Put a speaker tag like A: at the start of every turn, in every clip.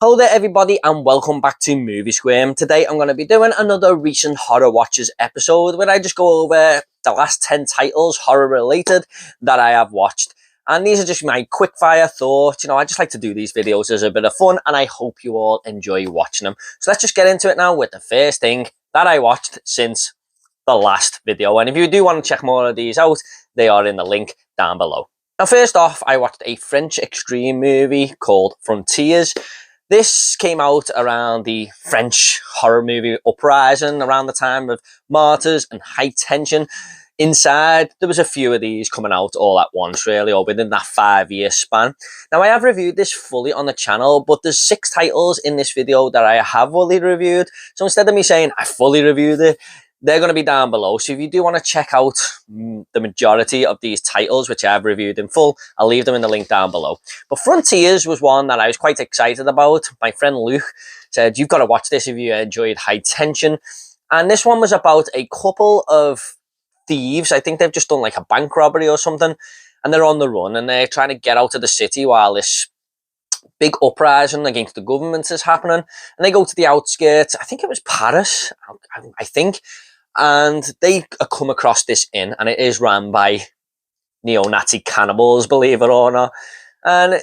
A: Hello there everybody and welcome back to Movie Squirm. Today I'm going to be doing another recent Horror Watches episode where I just go over the last 10 titles horror related that I have watched. And these are just my quick fire thoughts. I just like to do these videos as a bit of fun and I hope you all enjoy watching them. So let's just get into it now with the first thing that I watched since the last video. And if you do want to check more of these out, they are in the link down below. Now first off, I watched a French extreme movie called Frontiers. This came out around the French horror movie uprising, around the time of Martyrs and High Tension. Inside, there was a few of these coming out all at once, really, or within that 5-year span. Now, I have reviewed this fully on the channel, but there's 6 titles in this video that I have fully reviewed. So instead of me saying I fully reviewed it, they're going to be down below. So if you do want to check out the majority of these titles, which I have reviewed in full, I'll leave them in the link down below. But Frontiers was one that I was quite excited about. My friend Luke said, you've got to watch this if you enjoyed High Tension. And this one was about a couple of thieves. I think they've just done like a bank robbery or something. And they're on the run and they're trying to get out of the city while this big uprising against the government is happening. And they go to the outskirts. I think it was Paris, I think. And they come across this inn, and it is run by neo-Nazi cannibals, believe it or not. And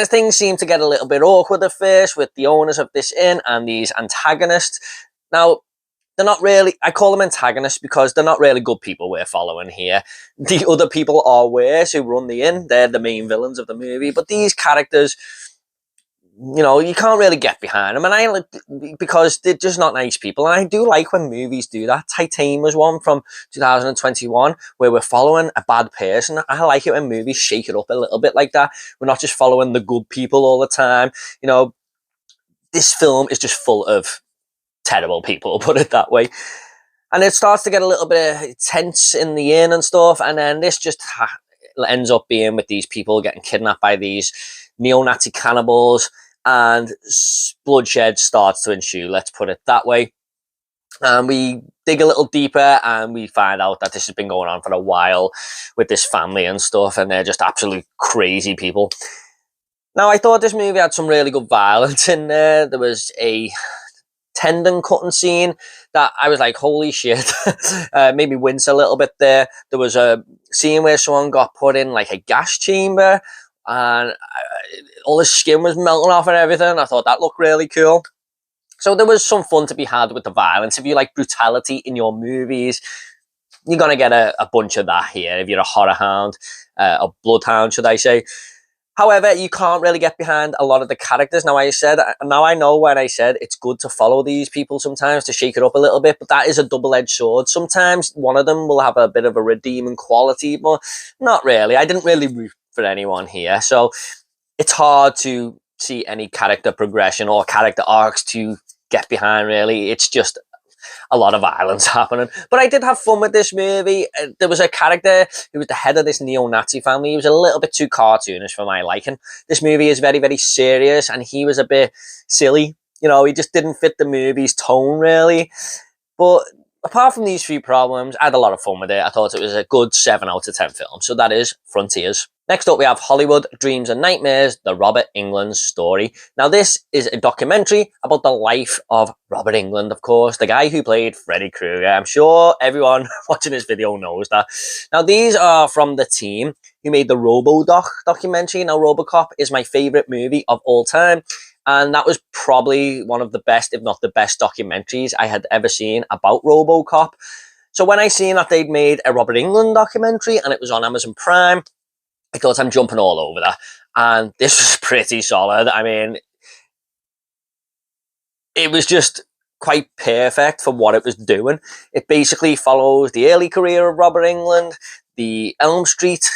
A: things seem to get a little bit awkward at first with the owners of this inn and these antagonists. Now, they're not really, I call them antagonists because they're not really good people we're following here. The other people are worse who run the inn. They're the main villains of the movie. But these characters, you can't really get behind them, and because they're just not nice people. And I do like when movies do that. Titan was one from 2021 where we're following a bad person. I like it when movies shake it up a little bit like that. We're not just following the good people all the time. This film is just full of terrible people, put it that way. And it starts to get a little bit tense in the inn and stuff, and then this just ends up being with these people getting kidnapped by these neo-Nazi cannibals, and bloodshed starts to ensue, let's put it that way. And we dig a little deeper and we find out that this has been going on for a while with this family and stuff, and they're just absolute crazy people. Now, I thought this movie had some really good violence in there. There was a tendon cutting scene that I was like, holy shit, made me wince a little bit there. There was a scene where someone got put in like a gas chamber, and all the skin was melting off and everything. I thought that looked really cool. So there was some fun to be had with the violence. If you like brutality in your movies, you're going to get a bunch of that here if you're a horror hound, a bloodhound, should I say. However, you can't really get behind a lot of the characters. Now I know when I said it's good to follow these people sometimes to shake it up a little bit, but that is a double-edged sword. Sometimes one of them will have a bit of a redeeming quality, but not really. I didn't really root for anyone here, so it's hard to see any character progression or character arcs to get behind, really. It's just a lot of violence happening. But I did have fun with this movie. There was a character who was the head of this neo-Nazi family. He was a little bit too cartoonish for my liking. This movie is very, very serious, and he was a bit silly. He just didn't fit the movie's tone, really. But apart from these few problems, I had a lot of fun with it. I thought it was a good 7 out of 10 film. So that is Frontiers. Next up, we have Hollywood Dreams and Nightmares, the Robert Englund story. Now, this is a documentary about the life of Robert Englund, of course, the guy who played Freddy Krueger. I'm sure everyone watching this video knows that. Now, these are from the team who made the RoboDoc documentary. Now, RoboCop is my favorite movie of all time. And that was probably one of the best, if not the best, documentaries I had ever seen about RoboCop. So when I seen that they'd made a Robert Englund documentary and it was on Amazon Prime, I thought I'm jumping all over that. And this was pretty solid. I mean, it was just quite perfect for what it was doing. It basically follows the early career of Robert Englund, the Elm Street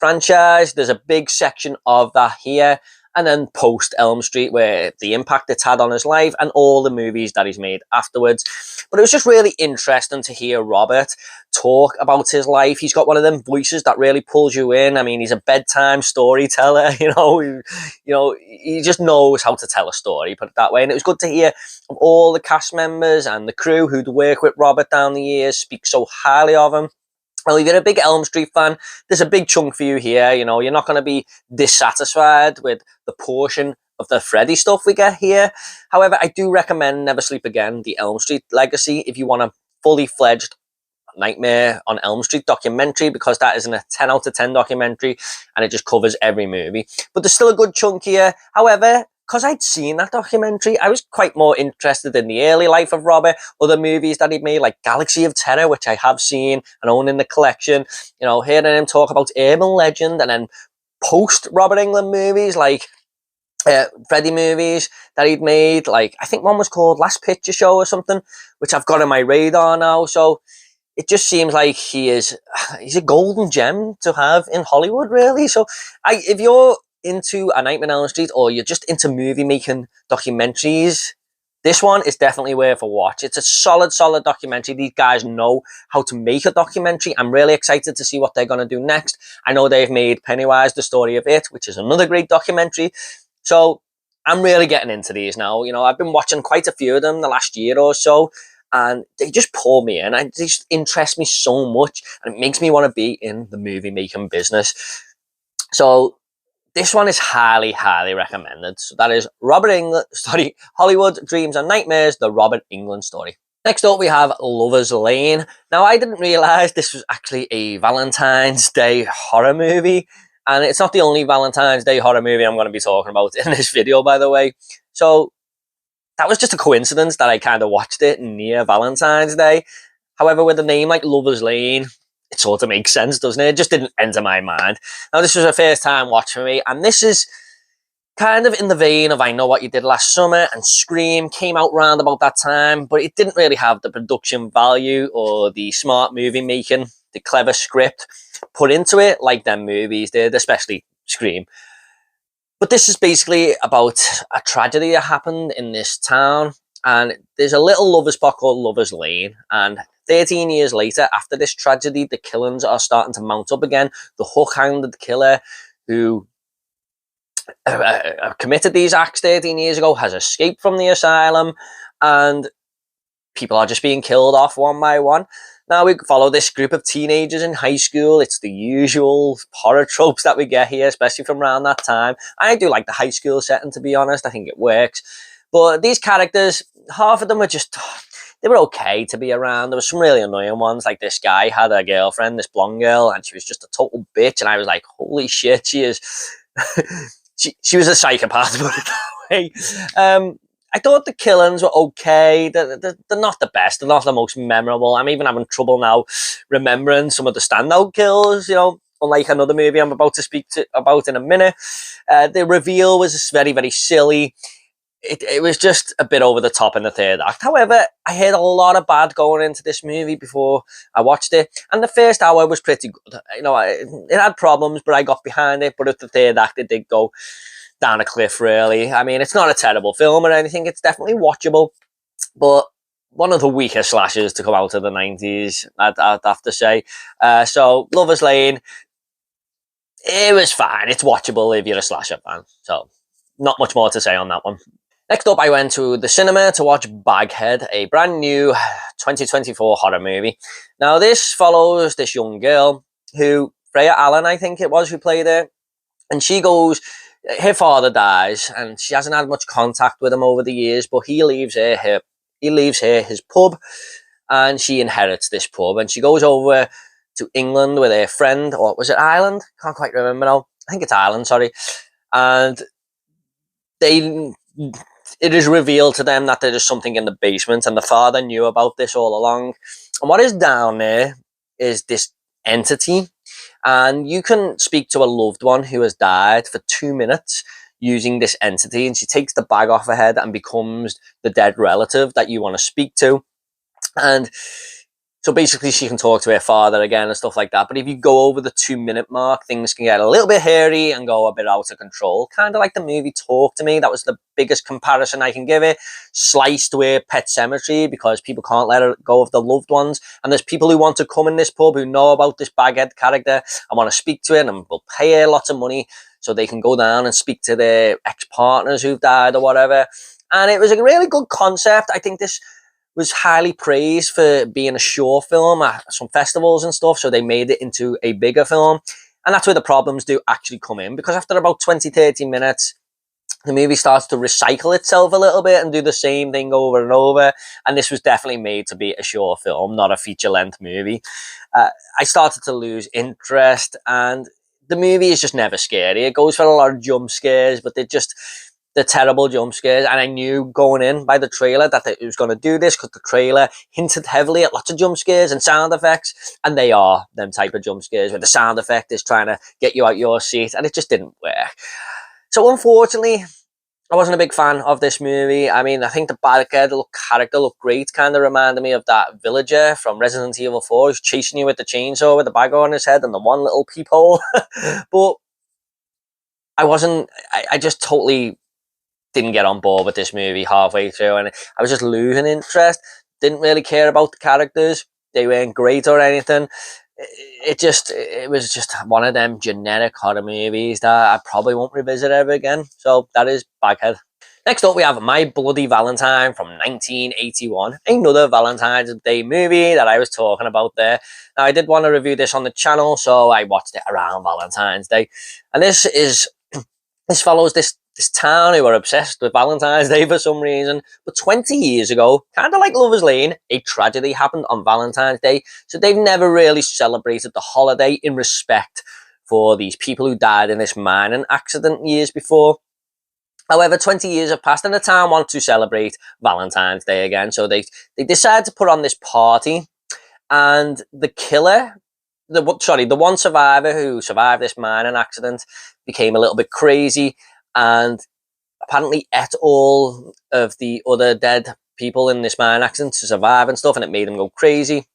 A: franchise. There's a big section of that here. And then post Elm Street, where the impact it's had on his life and all the movies that he's made afterwards. But it was just really interesting to hear Robert talk about his life. He's got one of them voices that really pulls you in. I mean, he's a bedtime storyteller, he just knows how to tell a story, put it that way. And it was good to hear of all the cast members and the crew who'd worked with Robert down the years speak so highly of him. Well, if you're a big Elm Street fan, there's a big chunk for you here. You're not going to be dissatisfied with the portion of the Freddy stuff we get here. However, I do recommend Never Sleep Again, the Elm Street legacy, if you want a fully fledged Nightmare on Elm Street documentary, because that isn't a 10 out of 10 documentary and it just covers every movie. But there's still a good chunk here. However, because I'd seen that documentary, I was quite more interested in the early life of Robert, other movies that he'd made, like Galaxy of Terror, which I have seen and own in the collection. You know, hearing him talk about urban legend, and then post Robert Englund movies like Freddy movies that he'd made. Like, I think one was called Last Picture Show or something, which I've got on my radar now. So it just seems like he's a golden gem to have in Hollywood, really. So if you're into A Nightmare on Elm Street, or you're just into movie making documentaries, this one is definitely worth a watch. It's a solid documentary. These guys know how to make a documentary. I'm really excited to see what they're going to do next. I know they've made Pennywise, the Story of It, which is another great documentary. So I'm really getting into these now. You know, I've been watching quite a few of them the last year or so, and they just pull me in. They just interest me so much, and it makes me want to be in the movie making business. So this one is highly recommended. So that is Hollywood Dreams and Nightmares, the Robert Englund story. Next up, we have Lover's Lane. Now, I didn't realise this was actually a Valentine's Day horror movie, and it's not the only Valentine's Day horror movie I'm going to be talking about in this video, by the way. So that was just a coincidence that I kind of watched it near Valentine's Day. However, with a name like Lover's Lane, it sort of makes sense, doesn't it? It just didn't enter my mind. Now, this was a first time watch for me, and this is kind of in the vein of I Know What You Did Last Summer, and Scream came out round about that time, but it didn't really have the production value or the smart movie making, the clever script put into it like them movies did, especially Scream. But this is basically about a tragedy that happened in this town, and there's a little lover spot called Lover's Lane, and 13 years later, after this tragedy, the killings are starting to mount up again. The hook-handed killer who committed these acts 13 years ago has escaped from the asylum, and people are just being killed off one by one. Now, we follow this group of teenagers in high school. It's the usual horror tropes that we get here, especially from around that time. I do like the high school setting, to be honest. I think it works. But these characters, half of them were just, they were okay to be around. There were some really annoying ones, like this guy had a girlfriend, this blonde girl, and she was just a total bitch. And I was like, holy shit, she is... she was a psychopath, to put it that way. I thought the killings were okay. They're not the best. They're not the most memorable. I'm even having trouble now remembering some of the standout kills, you know, unlike another movie I'm about to speak about in a minute. The reveal was very silly. It was just a bit over the top in the third act. However, I heard a lot of bad going into this movie before I watched it, and the first hour was pretty good. You know, it had problems, but I got behind it. But at the third act, it did go down a cliff, really. I mean, it's not a terrible film or anything. It's definitely watchable, but one of the weaker slashers to come out of the 90s, I'd have to say. So, Lover's Lane, it was fine. It's watchable if you're a slasher fan. So, not much more to say on that one. Next up, I went to the cinema to watch Bagad, a brand new 2024 horror movie. Now, this follows this young girl who, Freya Allen, I think it was, who played her, and she goes... Her father dies, and she hasn't had much contact with him over the years, but he leaves her his pub, and she inherits this pub, and she goes over to England with her friend, or was it Ireland? Can't quite remember now. I think it's Ireland, sorry. And it is revealed to them that there is something in the basement, and the father knew about this all along. And what is down there is this entity, and you can speak to a loved one who has died for 2 minutes using this entity, and she takes the bag off her head and becomes the dead relative that you want to speak to. And so basically she can talk to her father again and stuff like that. But if you go over the 2 minute mark, things can get a little bit hairy and go a bit out of control. Kind of like the movie Talk to Me. That was the biggest comparison I can give it. Sliced with Pet Sematary, because people can't let it go of the loved ones. And there's people who want to come in this pub who know about this Baghead character and want to speak to it, and will pay her lots of money so they can go down and speak to their ex-partners who've died or whatever. And it was a really good concept. I think this was highly praised for being a short film at some festivals and stuff, so they made it into a bigger film. And that's where the problems do actually come in, because after about 20-30 minutes, the movie starts to recycle itself a little bit and do the same thing over and over. And this was definitely made to be a short film, not a feature-length movie. I started to lose interest, and the movie is just never scary. It goes for a lot of jump scares, but they're terrible jump scares. And I knew going in by the trailer that it was going to do this, because the trailer hinted heavily at lots of jump scares and sound effects, and they are them type of jump scares where the sound effect is trying to get you out your seat, and it just didn't work. So unfortunately, I wasn't a big fan of this movie. I mean, I think the Bagad character looked great. Kind of reminded me of that villager from Resident Evil 4 who's chasing you with the chainsaw with the bag on his head and the one little peephole. But I just totally didn't get on board with this movie halfway through, and I was just losing interest. Didn't really care about the characters. They weren't great or anything. It was just one of them generic horror movies that I probably won't revisit ever again. So that is Baghead. Next up, we have My Bloody Valentine from 1981, another Valentine's Day movie that I was talking about there. Now, I did want to review this on the channel, so I watched it around Valentine's Day. And this follows this town who are obsessed with Valentine's Day for some reason. But 20 years ago, kind of like Lover's Lane, a tragedy happened on Valentine's Day. So they've never really celebrated the holiday in respect for these people who died in this mining accident years before. However, 20 years have passed and the town wants to celebrate Valentine's Day again. So they decide to put on this party, and the killer, the one survivor who survived this mining accident became a little bit crazy and apparently ate all of the other dead people in this mine accident to survive and stuff, and it made him go crazy.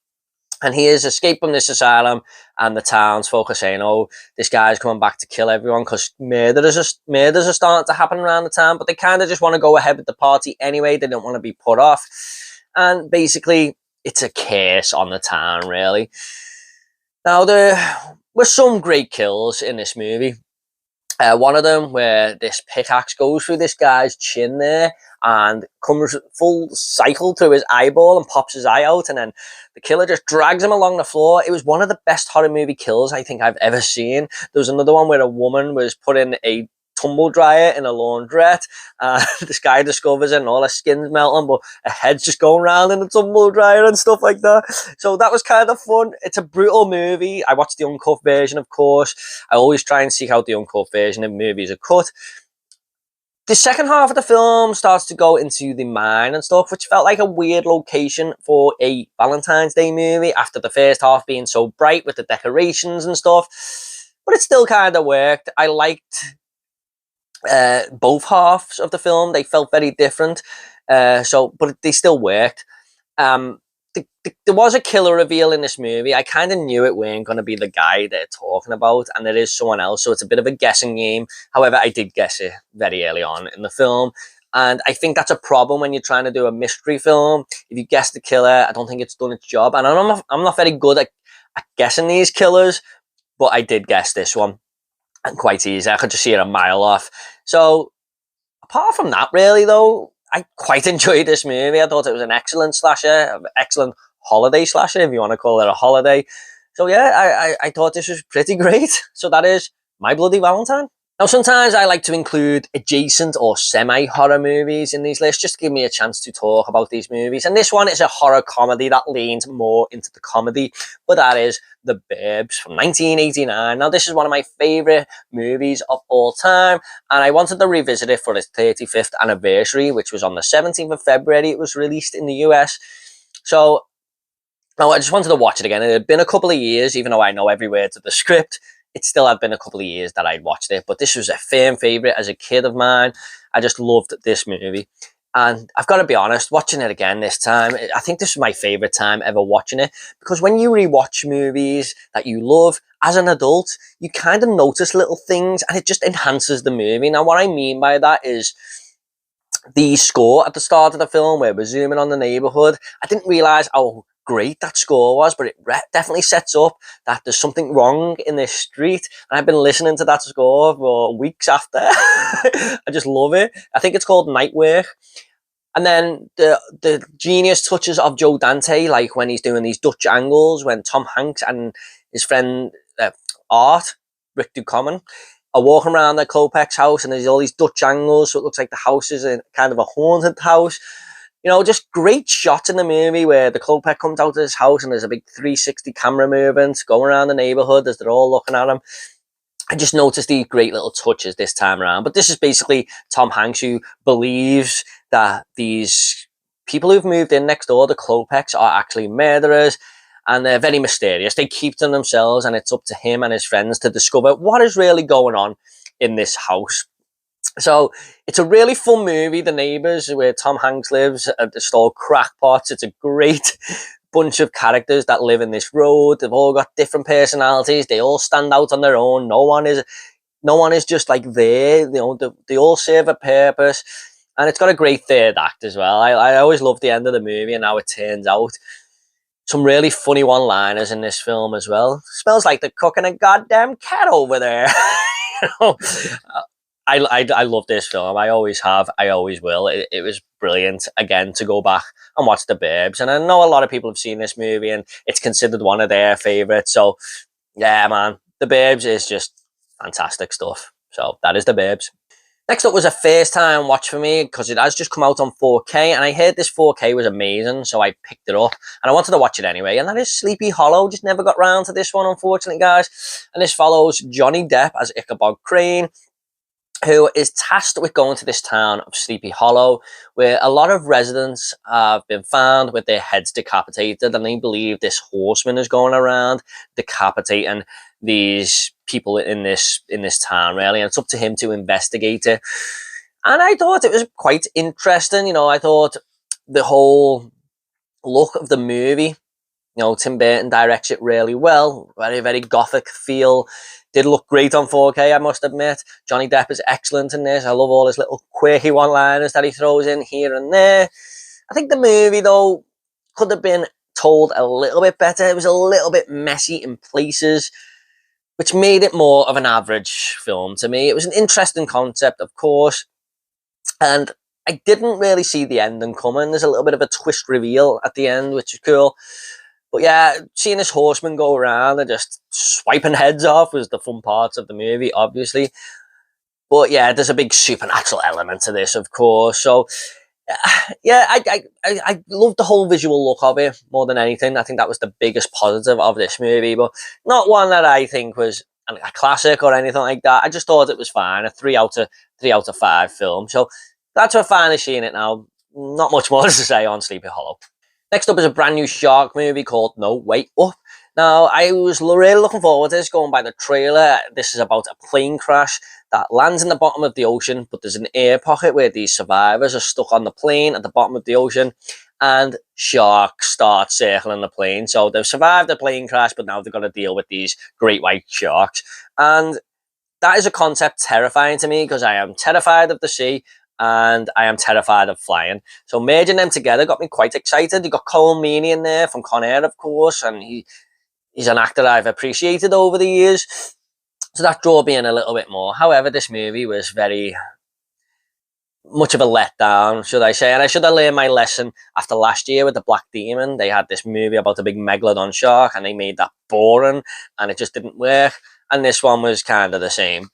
A: And he has escaped from this asylum, and the townsfolk are saying, oh, this guy's coming back to kill everyone because murders are starting to happen around the town, but they kind of just want to go ahead with the party anyway. They don't want to be put off. And basically, it's a curse on the town, really. Now, there were some great kills in this movie. One of them where this pickaxe goes through this guy's chin there and comes full cycle through his eyeball and pops his eye out, and then the killer just drags him along the floor. It was one of the best horror movie kills I think I've ever seen. There was another one where a woman was put in a tumble dryer in a laundrette. This guy discovers it and all her skin's melting, but her head's just going around in the tumble dryer and stuff like that. So that was kind of fun. It's a brutal movie. I watched the uncut version, of course. I always try and seek out the uncut version if movies are cut. The second half of the film starts to go into the mine and stuff, which felt like a weird location for a Valentine's Day movie after the first half being so bright with the decorations and stuff. But it still kind of worked. I liked both halves of the film. They felt very different, but they still worked. There was a killer reveal in this movie. I kind of knew it weren't going to be the guy they're talking about, and there is someone else, so it's a bit of a guessing game. However, I did guess it very early on in the film, and I think that's a problem when you're trying to do a mystery film. If you guess the killer, I don't think it's done its job, and I'm not very good at guessing these killers, but I did guess this one. And quite easy. I could just see it a mile off. So, apart from that, really, though, I quite enjoyed this movie. I thought it was an excellent slasher, excellent holiday slasher, if you want to call it a holiday. So, yeah, I thought this was pretty great. So, that is My Bloody Valentine. Now, sometimes I like to include adjacent or semi-horror movies in these lists just to give me a chance to talk about these movies. And this one is a horror comedy that leans more into the comedy, but that is The Burbs from 1989. Now, this is one of my favourite movies of all time, and I wanted to revisit it for its 35th anniversary, which was on the 17th of February. It was released in the US. So, now I just wanted to watch it again. It had been a couple of years, even though I know every word of the script. It still had been a couple of years that I'd watched it, but this was a firm favourite as a kid of mine. I just loved this movie. And I've got to be honest, watching it again this time, I think this was my favourite time ever watching it, because when you rewatch movies that you love as an adult, you kind of notice little things and it just enhances the movie. Now, what I mean by that is the score at the start of the film where we're zooming on the neighbourhood. I didn't realise how great that score was, but it definitely sets up that there's something wrong in this street, and I've been listening to that score for weeks after. I just love it. I think it's called Night Work. And then the genius touches of Joe Dante, like when he's doing these Dutch angles, when Tom Hanks and his friend Art, Rick Ducommun, are walking around the Klopek's house, and there's all these Dutch angles, so it looks like the house is in kind of a haunted house. You know, just great shots in the movie where the Klopek comes out of his house and there's a big 360 camera movement going around the neighborhood as they're all looking at him. I just noticed these great little touches this time around. But this is basically Tom Hanks, who believes that these people who've moved in next door, the Klopeks, are actually murderers. And they're very mysterious. They keep to themselves, and it's up to him and his friends to discover what is really going on in this house. So it's a really fun movie, The Neighbours, where Tom Hanks lives. They're all crackpots. It's a great bunch of characters that live in this road. They've all got different personalities. They all stand out on their own. No one is just like there. You know, they all serve a purpose. And it's got a great third act as well. I always love the end of the movie and how it turns out. Some really funny one-liners in this film as well. Smells like they're cooking a goddamn cat over there. You know? I love this film. I always have. I always will. It was brilliant, again, to go back and watch The Burbs. And I know a lot of people have seen this movie and it's considered one of their favourites. So, yeah, man, The Burbs is just fantastic stuff. So, that is The Burbs. Next up was a first time watch for me because it has just come out on 4K and I heard this 4K was amazing, so I picked it up and I wanted to watch it anyway, and that is Sleepy Hollow. Just never got round to this one, unfortunately, guys. And this follows Johnny Depp as Ichabod Crane, who is tasked with going to this town of Sleepy Hollow, where a lot of residents have been found with their heads decapitated, and they believe this horseman is going around decapitating these people in this town, really, and it's up to him to investigate it. And I thought it was quite interesting. You know, I thought the whole look of the movie, you know, Tim Burton directs it really well. Very, very gothic feel. Did look great on 4K, I must admit. Johnny Depp is excellent in this. I love all his little quirky one-liners that he throws in here and there. I think the movie, though, could have been told a little bit better. It was a little bit messy in places, which made it more of an average film to me. It was an interesting concept, of course, and I didn't really see the ending coming. There's a little bit of a twist reveal at the end, which is cool. But yeah, seeing this horseman go around and just swiping heads off was the fun parts of the movie, obviously. But yeah, there's a big supernatural element to this, of course. So yeah, I love the whole visual look of it more than anything. I think that was the biggest positive of this movie, but not one that I think was a classic or anything like that. I just thought it was fine, a 3 out of 5 film. So that's for finally seeing it now. Not much more to say on Sleepy Hollow. Next up is a brand new shark movie called No Way Up. Now, I was really looking forward to this, going by the trailer. This is about a plane crash that lands in the bottom of the ocean, but there's an air pocket where these survivors are stuck on the plane at the bottom of the ocean, and sharks start circling the plane. So they've survived the plane crash, but now they've got to deal with these great white sharks. And that is a concept terrifying to me because I am terrified of the sea and I am terrified of flying. So merging them together got me quite excited. You got Colm Meaney in there from Con Air, of course, and he's an actor I've appreciated over the years. So that drew me in a little bit more. However, this movie was very much of a letdown, should I say. And I should have learned my lesson after last year with The Black Demon. They had this movie about a big megalodon shark and they made that boring and it just didn't work. And this one was kind of the same.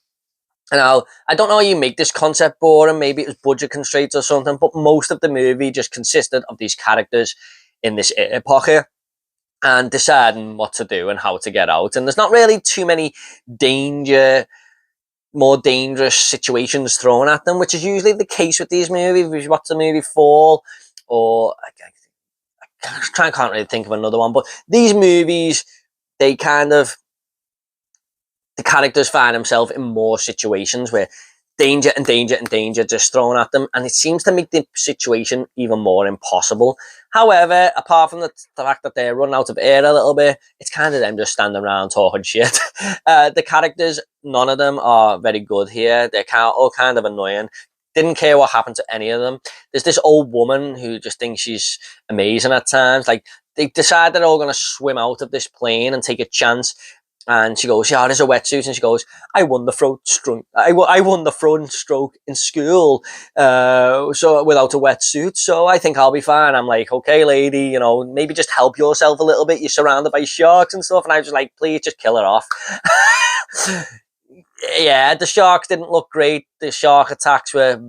A: Now, I don't know how you make this concept boring. Maybe it was budget constraints or something, but most of the movie just consisted of these characters in this air pocket and deciding what to do and how to get out. And there's not really too many more dangerous situations thrown at them, which is usually the case with these movies. If you watch the movie Fall, or I can't really think of another one, but these movies, the characters find themselves in more situations where danger and danger and danger just thrown at them, and it seems to make the situation even more impossible. However, apart from the fact that they're running out of air a little bit, it's kind of them just standing around talking shit. The characters, none of them are very good here. They're all kind of annoying. Didn't care what happened to any of them. There's this old woman who just thinks she's amazing at times. Like, they decide they're all going to swim out of this plane and take a chance. And she goes, yeah, there's a wetsuit. And she goes, I won the front stroke. I won the front stroke in school, so without a wetsuit. So I think I'll be fine. I'm like, okay, lady, you know, maybe just help yourself a little bit. You're surrounded by sharks and stuff. And I was just like, please just kill her off. Yeah, the sharks didn't look great. The shark attacks were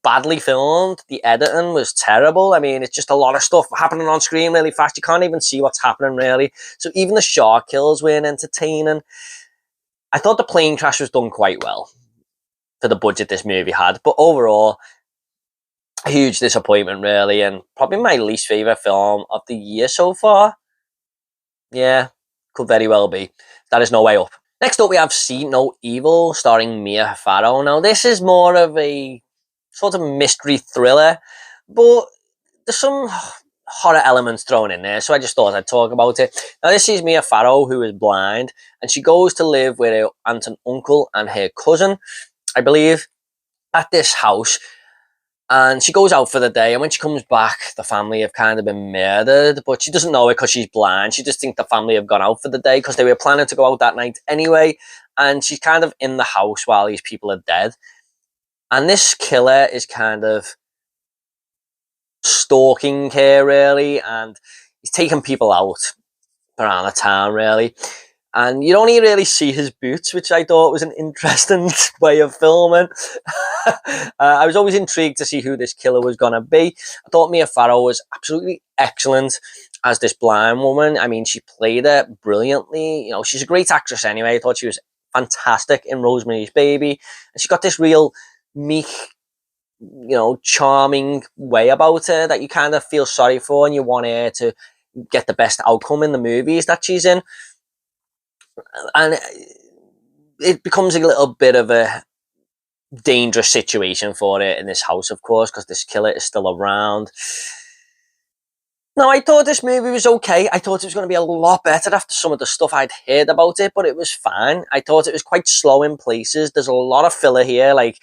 A: badly filmed. The editing was terrible. I mean, it's just a lot of stuff happening on screen really fast. You can't even see what's happening really. So even the shark kills weren't entertaining. I thought the plane crash was done quite well for the budget this movie had, but overall, a huge disappointment really, and probably my least favorite film of the year so far. Yeah, could very well be. That is No Way Up. Next up, we have See No Evil, starring Mia Farrow. Now, this is more of a sort of mystery thriller, but there's some horror elements thrown in there, so I just thought I'd talk about it. Now, this is Mia Farrow, who is blind, and she goes to live with her aunt and uncle and her cousin, I believe, at this house. And she goes out for the day, and when she comes back, the family have kind of been murdered, but she doesn't know it because she's blind. She just thinks the family have gone out for the day because they were planning to go out that night anyway, and she's kind of in the house while these people are dead. And this killer is kind of stalking her, really, and he's taking people out around the town, really. And you only really see his boots, which I thought was an interesting way of filming. I was always intrigued to see who this killer was going to be. I thought Mia Farrow was absolutely excellent as this blind woman. I mean, she played it brilliantly. You know, she's a great actress anyway. I thought she was fantastic in Rosemary's Baby. And she got this real meek, charming way about her that you kind of feel sorry for and you want her to get the best outcome in the movies that she's in. And it becomes a little bit of a dangerous situation for it in this house, of course, because this killer is still around. Now, I thought this movie was okay. I thought it was going to be a lot better after some of the stuff I'd heard about it, but it was fine. I thought it was quite slow in places. There's a lot of filler here, like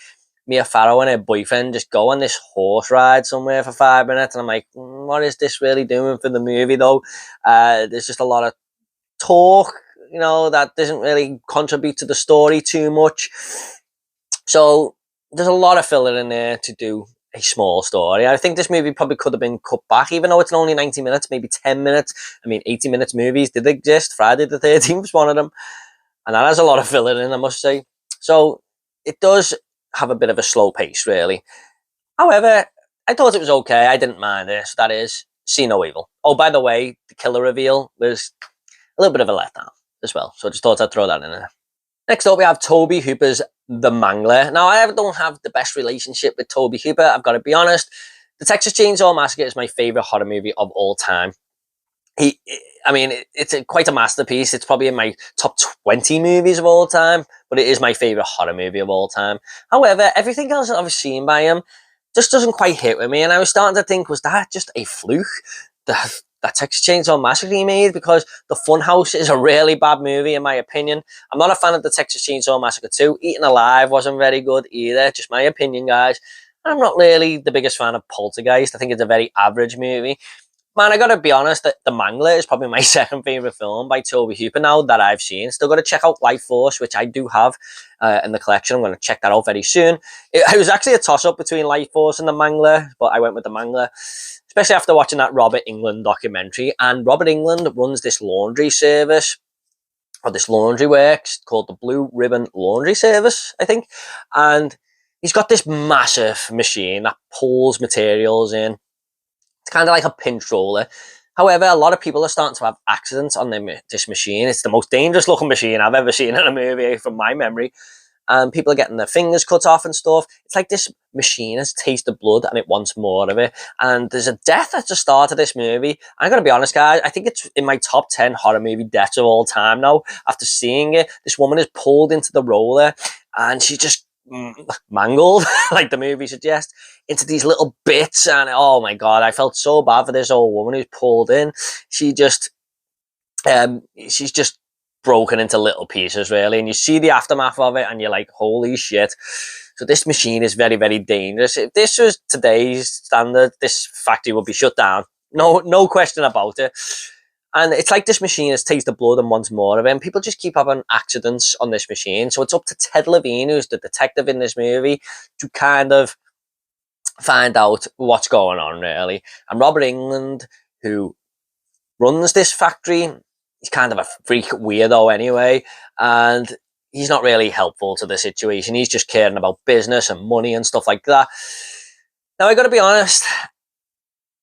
A: Mia Farrow and her boyfriend just go on this horse ride somewhere for 5 minutes, and I'm like, what is this really doing for the movie, though? There's just a lot of talk, that doesn't really contribute to the story too much. So there's a lot of filler in there to do a small story. I think this movie probably could have been cut back, even though it's only 90 minutes, maybe 10 minutes. I mean, 80 minutes movies did exist. Friday the 13th was one of them. And that has a lot of filler in, I must say. So it does have a bit of a slow pace, really. However, I thought it was okay. I didn't mind it. So that is See No Evil. Oh, by the way, the killer reveal was a little bit of a letdown as well. So I just thought I'd throw that in there. Next up, we have Toby Hooper's The Mangler. Now, I don't have the best relationship with Toby Hooper, I've got to be honest. The Texas Chainsaw Massacre is my favourite horror movie of all time. It's quite a masterpiece. It's probably in my top 20 movies of all time, but it is my favourite horror movie of all time. However, everything else that I've seen by him just doesn't quite hit with me, and I was starting to think, was that just a fluke? That Texas Chainsaw Massacre he made, because The Funhouse is a really bad movie in my opinion. I'm not a fan of the Texas Chainsaw Massacre 2. Eaten Alive wasn't very good either, just my opinion, guys. I'm not really the biggest fan of Poltergeist. I think it's a very average movie. Man, I gotta be honest, that The Mangler is probably my second favourite film by Toby Hooper now that I've seen. Still gotta check out Life Force, which I do have in the collection. I'm gonna check that out very soon. It was actually a toss-up between Life Force and The Mangler, but I went with The Mangler, especially after watching that Robert Englund documentary. And Robert Englund runs this laundry service, or this laundry works, called the Blue Ribbon Laundry Service, I think. And he's got this massive machine that pulls materials in. It's kind of like a pinch roller. However, a lot of people are starting to have accidents on this machine. It's the most dangerous looking machine I've ever seen in a movie from my memory. And people are getting their fingers cut off and stuff. It's like this machine has tasted blood and it wants more of it. And there's a death at the start of this movie. I'm going to be honest, guys. I think it's in my top 10 horror movie deaths of all time now. After seeing it, this woman is pulled into the roller and she just mangled, like the movie suggests, into these little bits. And oh my God, I felt so bad for this old woman who's pulled in. She's just broken into little pieces, really, and you see the aftermath of it and you're like, holy shit. So this machine is very, very dangerous. If this was today's standard, this factory would be shut down, no question about it. And it's like this machine has tasted blood and wants more of it, and people just keep having accidents on this machine. So it's up to Ted Levine, who's the detective in this movie, to kind of find out what's going on, really. And Robert Englund, who runs this factory, he's kind of a freak weirdo anyway, and he's not really helpful to the situation. He's just caring about business and money and stuff like that. Now, I got to be honest,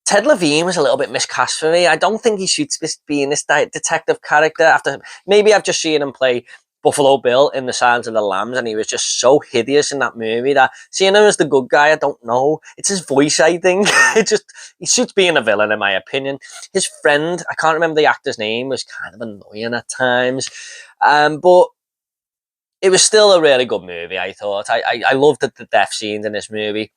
A: Ted Levine was a little bit miscast for me. I don't think he suits being this detective character. After maybe I've just seen him play Buffalo Bill in The Silence of the Lambs, and he was just so hideous in that movie that seeing him as the good guy, I don't know. It's his voice, I think. He suits being a villain, in my opinion. His friend, I can't remember the actor's name, was kind of annoying at times, but it was still a really good movie. I thought I loved the death scenes in this movie.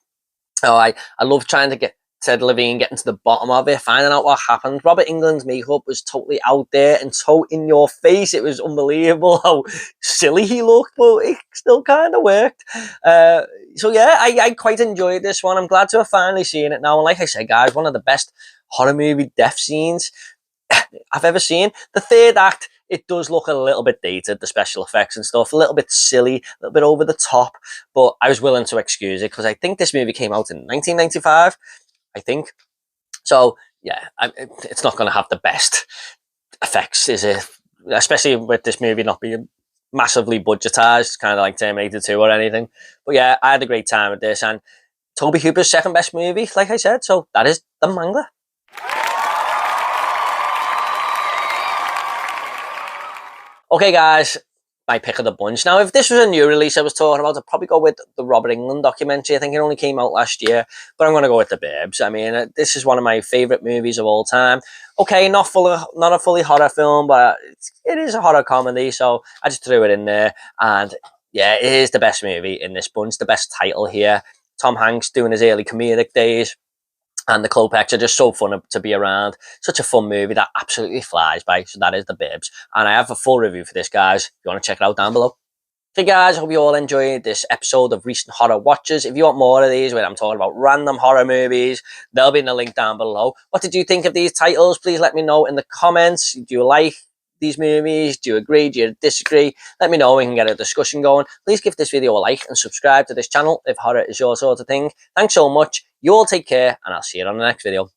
A: Oh, I love trying to get Ted Levine getting to the bottom of it, finding out what happened. Robert Englund's makeup was totally out there and so in your face. It was unbelievable how silly he looked, but it still kind of worked. So yeah, I quite enjoyed this one. I'm glad to have finally seen it now. And like I said, guys, one of the best horror movie death scenes I've ever seen. The third act, it does look a little bit dated, the special effects and stuff, a little bit silly, a little bit over the top, but I was willing to excuse it because I think this movie came out in 1995, I think. So, yeah, it's not going to have the best effects, is it? Especially with this movie not being massively budgetized, kind of like Terminator 2 or anything. But yeah, I had a great time with this, and Tobe Hooper's second best movie, like I said, so that is The Mangler. Okay, guys, my pick of the bunch. Now, if this was a new release I was talking about, I'd probably go with the Robert Englund documentary. I think it only came out last year, but I'm going to go with The Burbs. I mean, this is one of my favourite movies of all time. Okay, not a fully horror film, but it is a horror comedy, so I just threw it in there. And yeah, it is the best movie in this bunch, the best title here. Tom Hanks doing his early comedic days. And the Klopeks are just so fun to be around. Such a fun movie that absolutely flies by. So that is The Burbs. And I have a full review for this, guys. If you want to check it out down below. Okay, guys, I hope you all enjoyed this episode of Recent Horror Watches. If you want more of these, where I'm talking about random horror movies, they'll be in the link down below. What did you think of these titles? Please let me know in the comments. Do you like these movies? Do you agree? Do you disagree? Let me know. We can get a discussion going. Please give this video a like and subscribe to this channel if horror is your sort of thing. Thanks so much. You all take care, and I'll see you on the next video.